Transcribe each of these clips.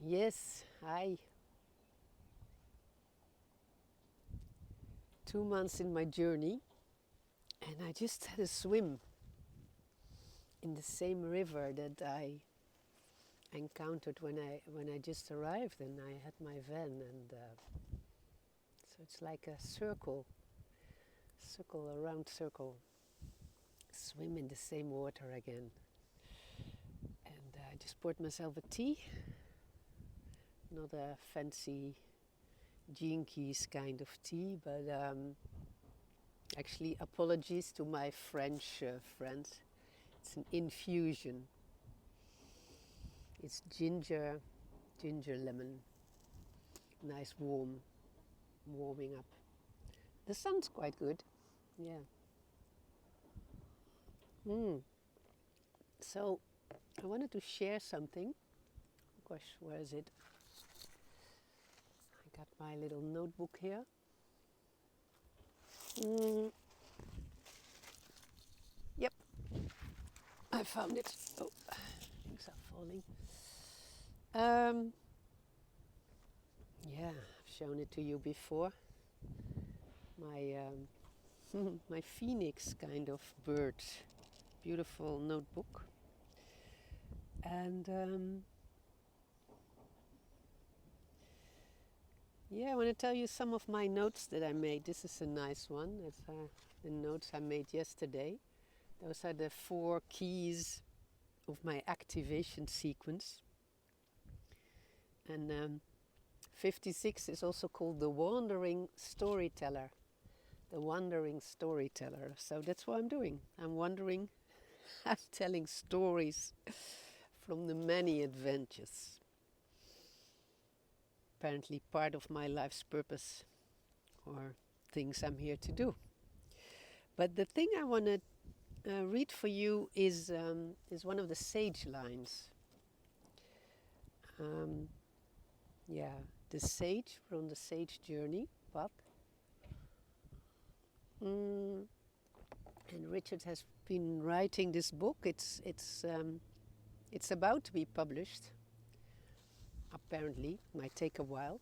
Yes, hi. 2 months in my journey, and I just had a swim in the same river that I encountered when I just arrived, and I had my van, and so it's like a circle, a round circle. Swim in the same water again, and I just poured myself a tea, not a fancy Gene Keys kind of tea, but actually, apologies to my French friends. It's an infusion. It's ginger lemon, nice warming up. The sun's quite good, yeah. Mm. So I wanted to share something. Gosh, where is it? I got my little notebook here. Mm. Yep, I found it. Oh, things are falling. Um, yeah, I've shown it to you before. My my phoenix kind of bird, beautiful notebook, and yeah, I want to tell you some of my notes that I made. This is a nice one. It's the notes I made yesterday. Those are the 4 keys of my activation sequence. And 56 is also called the wandering storyteller. The wandering storyteller. So that's what I'm doing. I'm wandering. I'm telling stories from the many adventures. Apparently part of my life's purpose or things I'm here to do. But the thing I want to read for you is one of the sage lines. Um, yeah, the sage, from the sage journey path. Mm, and Richard has been writing this book. It's about to be published. Apparently, might take a while.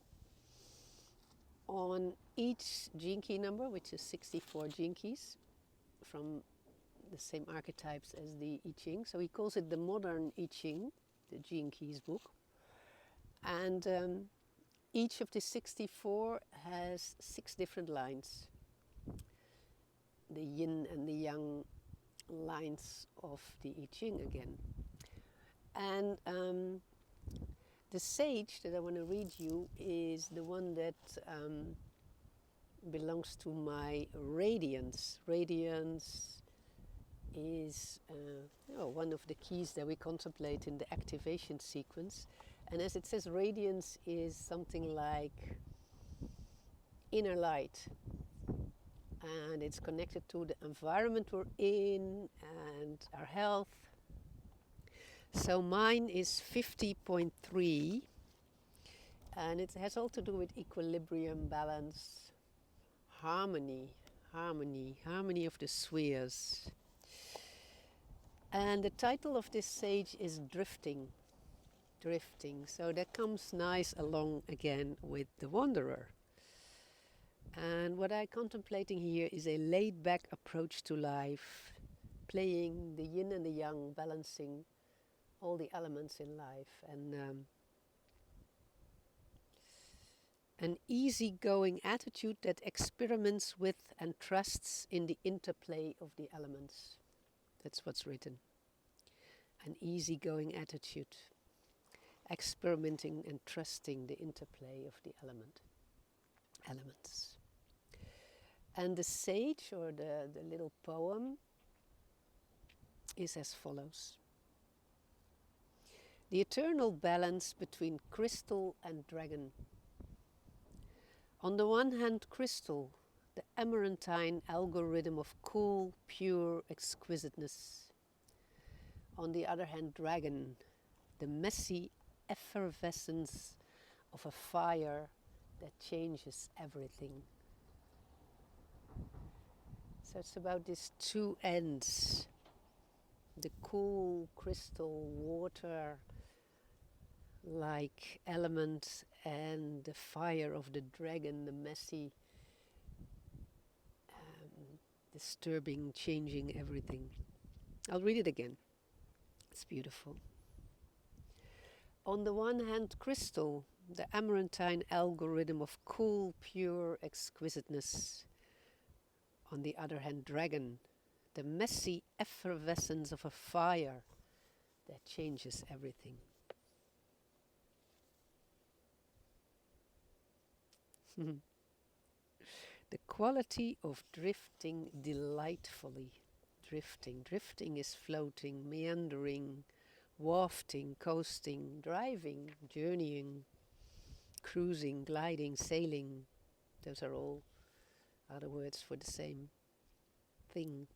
On each gene key number, which is 64 gene keys, from the same archetypes as the I Ching. So he calls it the modern I Ching, the Gene Keys book. And each of the 64 has 6 different lines. The yin and the yang lines of the I Ching again. And the sage that I want to read you is the one that belongs to my radiance. Radiance is one of the keys that we contemplate in the activation sequence. And as it says, radiance is something like inner light. And it's connected to the environment we're in and our health. So mine is 50.3, and it has all to do with equilibrium, balance, harmony of the spheres. And the title of this sage is Drifting. So that comes nice along again with the Wanderer. And what I'm contemplating here is a laid-back approach to life, playing the yin and the yang, balancing all the elements in life, and an easygoing attitude that experiments with and trusts in the interplay of the elements. That's what's written. An easygoing attitude, experimenting and trusting the interplay of the elements. And the sage, or the little poem, is as follows. The eternal balance between crystal and dragon. On the one hand, crystal, the amaranthine algorithm of cool, pure exquisiteness. On the other hand, dragon, the messy effervescence of a fire that changes everything. So it's about these 2 ends. The cool crystal water like element and the fire of the dragon, the messy, disturbing, changing everything. I'll read it again. It's beautiful. On the one hand, crystal, the amaranthine algorithm of cool, pure exquisiteness. On the other hand, dragon, the messy effervescence of a fire that changes everything. The quality of drifting delightfully. Drifting is floating, meandering, wafting, coasting, driving, journeying, cruising, gliding, sailing. Those are all other words for the same thing.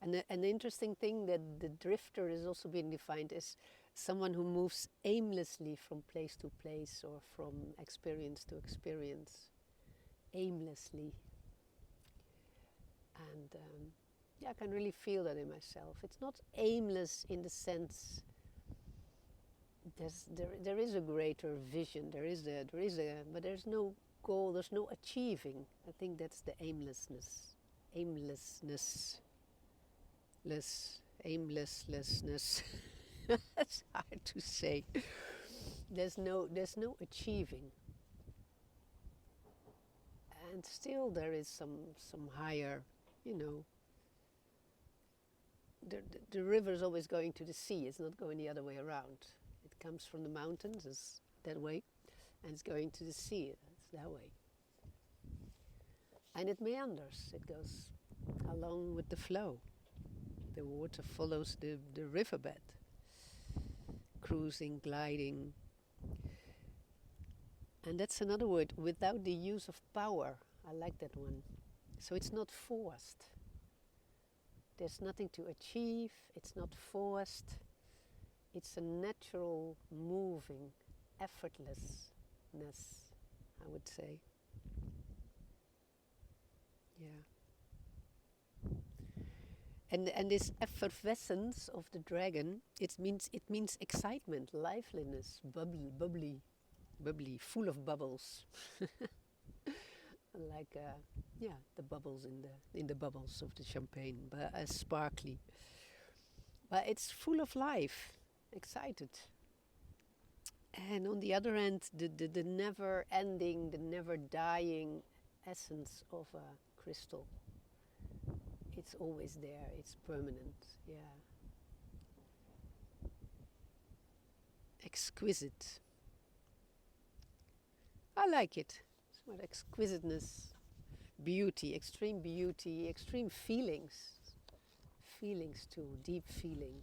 And an interesting thing that the drifter is also being defined as someone who moves aimlessly from place to place or from experience to experience. Aimlessly. And yeah, I can really feel that in myself. It's not aimless in the sense there is a greater vision. But there's no goal. There's no achieving. I think that's the aimlessness. Aimlessness. That's hard to say. There's no achieving. And still there is some higher, you know, the river is always going to the sea. It's not going the other way around. It comes from the mountains, it's that way, and it's going to the sea. It's that way. And it meanders. It goes along with the flow. The water follows the riverbed, cruising, gliding. And that's another word, without the use of power. I like that one. So it's not forced. There's nothing to achieve. It's not forced. It's a natural moving, effortlessness, I would say. Yeah. And this effervescence of the dragon, it means excitement, liveliness, bubbly, full of bubbles. Like the bubbles in the bubbles of the champagne, but sparkly. But it's full of life, excited. And on the other hand, the never ending, the never dying essence of a crystal. It's always there, it's permanent, yeah. Exquisite. I like it. It's about exquisiteness, beauty, extreme feelings. Feelings too, deep feeling.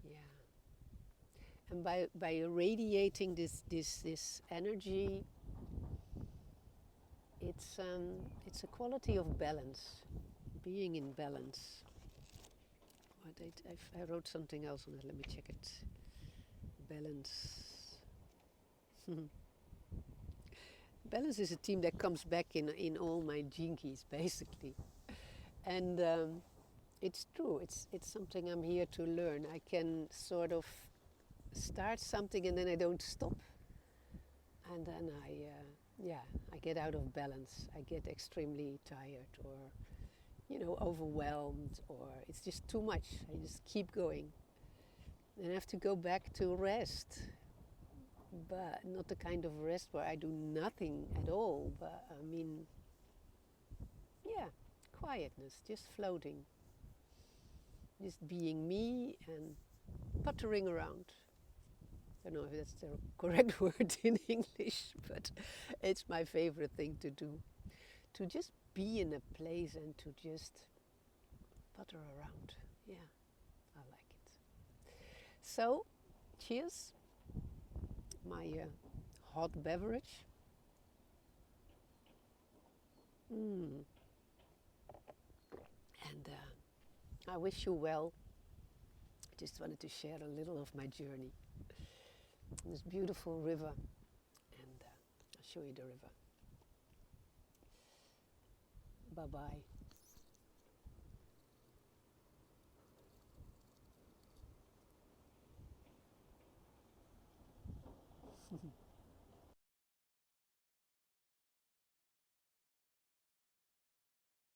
Yeah. And by irradiating this energy, it's a quality of balance, being in balance. What I wrote something else on it. Let me check it. Balance. Balance is a theme that comes back in all my jinkies, basically, and it's true. It's something I'm here to learn. I can sort of start something and then I don't stop, and then I get out of balance. I get extremely tired, or overwhelmed, or it's just too much. I just keep going. Then I have to go back to rest, but not the kind of rest where I do nothing at all. But I mean, quietness, just floating, just being me and puttering around. I don't know if that's the correct word in English, but it's my favorite thing to do. To just be in a place and to just putter around. Yeah, I like it. So, cheers. My hot beverage. And I wish you well. I just wanted to share a little of my journey. This beautiful river, and I'll show you the river. Bye-bye.